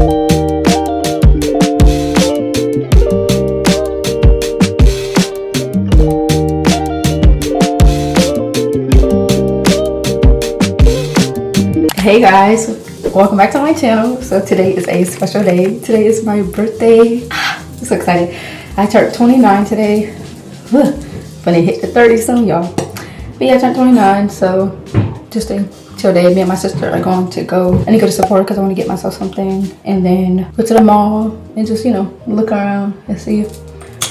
Hey guys, welcome back to my channel. So today is a special day. Today is my birthday. I'm so excited. I turned 29 today. Gonna hit the 30 soon, y'all. But yeah, I turned 29, so just a chill day. Me and my sister are going to go. I need to go to Sephora because I want to get myself something, and then go to the mall and just, you know, look around and see.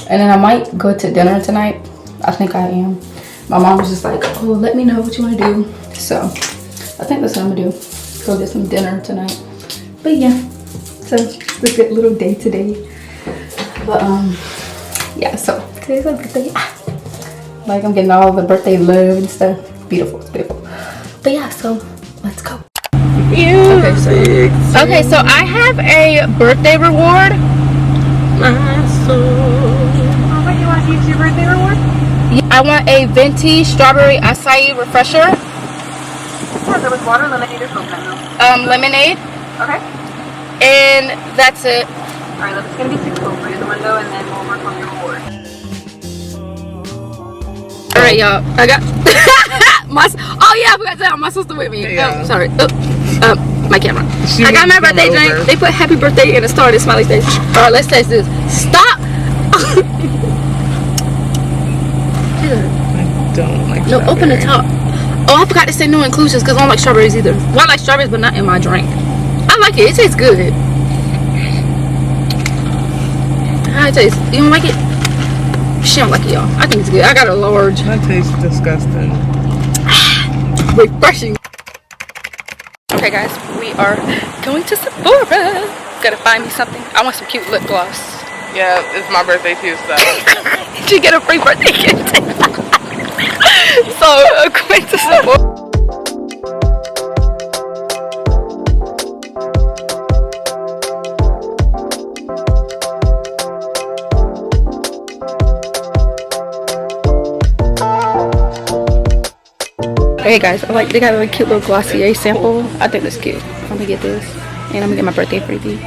And then I might go to dinner tonight. I think I am. My mom was just like, oh, let me know what you want to do. So I think that's what I'm gonna do. Go get some dinner tonight. But yeah, so it's a good little day today. But yeah, so today's my birthday. Like, I'm getting all the birthday love and stuff. Beautiful, it's beautiful. But yeah, so let's go. Okay, so I have a birthday reward. Oh, what, you want to use your birthday reward? Yeah, I want a venti strawberry acai refresher. Yeah, there was water, lemonade, or coconut milk. Lemonade. Okay. And that's it. Alright, it's gonna be 6 over in the window, and then we'll work on your reward. Alright, y'all. I got oh yeah, I forgot to tell my sister with me. Yeah. Oh, sorry. My camera. I got my birthday drink. They put happy birthday in the star, this smiley face. Alright, let's taste this. Stop! I don't like No, open the top. Oh, I forgot to say no inclusions because I don't like strawberries either. Well, I like strawberries, but not in my drink. I like it. It tastes good. How it tastes? You don't like it? She don't like it, y'all. I think it's good. I got a large. That tastes disgusting. Refreshing. Okay, guys, we are going to Sephora. Gotta find me something. I want some cute lip gloss. Yeah, it's my birthday too, so. Did you get a free birthday gift? So, going to Sephora. Hey guys, I like, they got a cute little Glossier sample. I think that's cute. I'm gonna get this, and I'm gonna get my birthday freebie.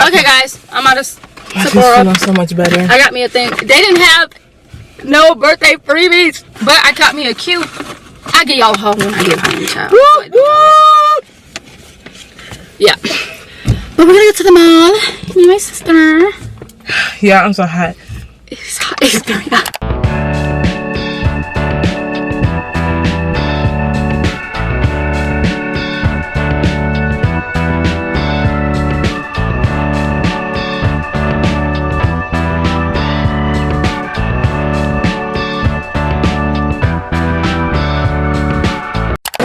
Okay guys, I'm out of Sephora. I so much better. I got me a thing. They didn't have no birthday freebies, but I got me a cute. I get y'all a haul when I get home, child. Yeah. But we're gonna go to the mall. Me and my sister. Yeah, I'm so hot. It's hot. It's very hot.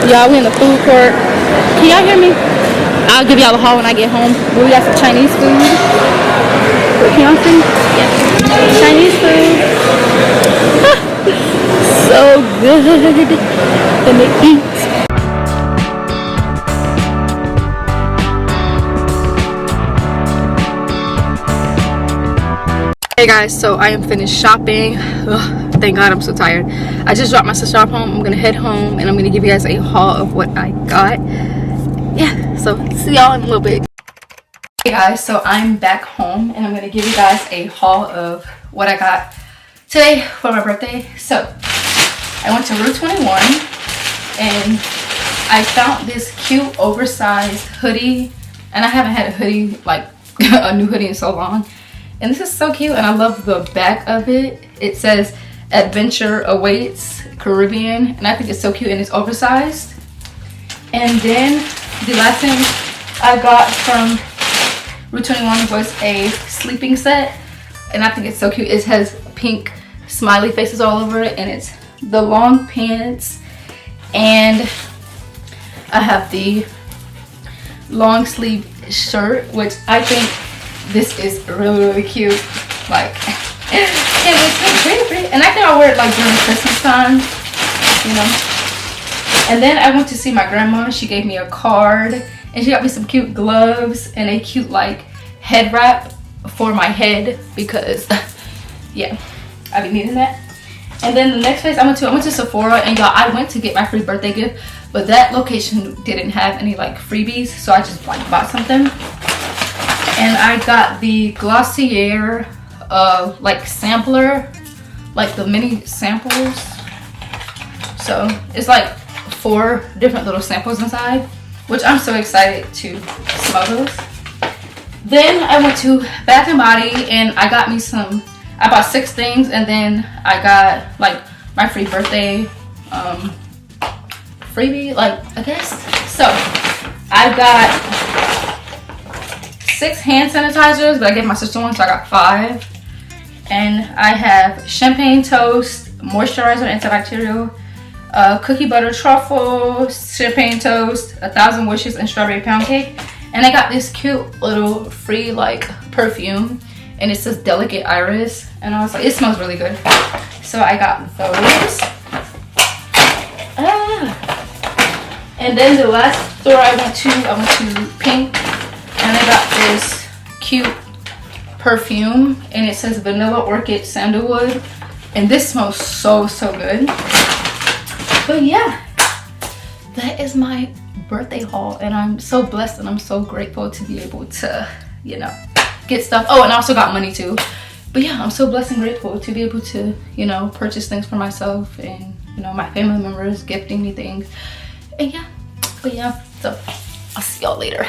Y'all, we in the food court. Can y'all hear me? I'll give y'all a haul when I get home. We got some Chinese food. Can y'all see? Yeah. Chinese food. So good. And they eat. Hey guys, so I am finished shopping. Ugh, thank God, I'm so tired. I just dropped my sister off home. I'm gonna head home and I'm gonna give you guys a haul of what I got. Yeah, so see y'all in a little bit. Hey guys, so I'm back home and I'm gonna give you guys a haul of what I got today for my birthday. So I went to Route 21 and I found this cute oversized hoodie, and I haven't had a hoodie, like a new hoodie, in so long. And this is so cute, and I love the back of it. It says Adventure Awaits Caribbean, and I think it's so cute, and it's oversized. And then the last thing I got from Route 21 was a sleeping set, and I think it's so cute. It has pink smiley faces all over it, and it's the long pants, and I have the long sleeve shirt, which I think this is really cute. Like, it was so pretty, and I think I'll wear it like during Christmas time, you know. And then I went to see my grandma. She gave me a card, and she got me some cute gloves and a cute like head wrap for my head because yeah, I be needing that. And then the next place I went to Sephora, and y'all, I went to get my free birthday gift, but that location didn't have any like freebies, so I just like bought something. And I got the Glossier like sampler, like the mini samples. So it's like 4 different little samples inside, which I'm so excited to smell those. Then I went to Bath and Body and I got me some, I bought 6 things, and then I got like my free birthday freebie, like I guess. So I got 6 hand sanitizers, but I gave my sister one, so I got 5. And I have champagne toast, moisturizer, antibacterial, cookie butter truffle, champagne toast, 1,000 wishes, and strawberry pound cake. And I got this cute little free like perfume, and it says Jada.Irons, and I was like, it smells really good, so I got those. And then the last store I went to Pink, and I got this cute perfume, and it says Vanilla Orchid Sandalwood, and this smells so good. But yeah, that is my birthday haul, and I'm so blessed and I'm so grateful to be able to, you know, get stuff. Oh, and I also got money too. But yeah, I'm so blessed and grateful to be able to, you know, purchase things for myself, and you know, my family members gifting me things. And yeah, but yeah, so I'll see y'all later.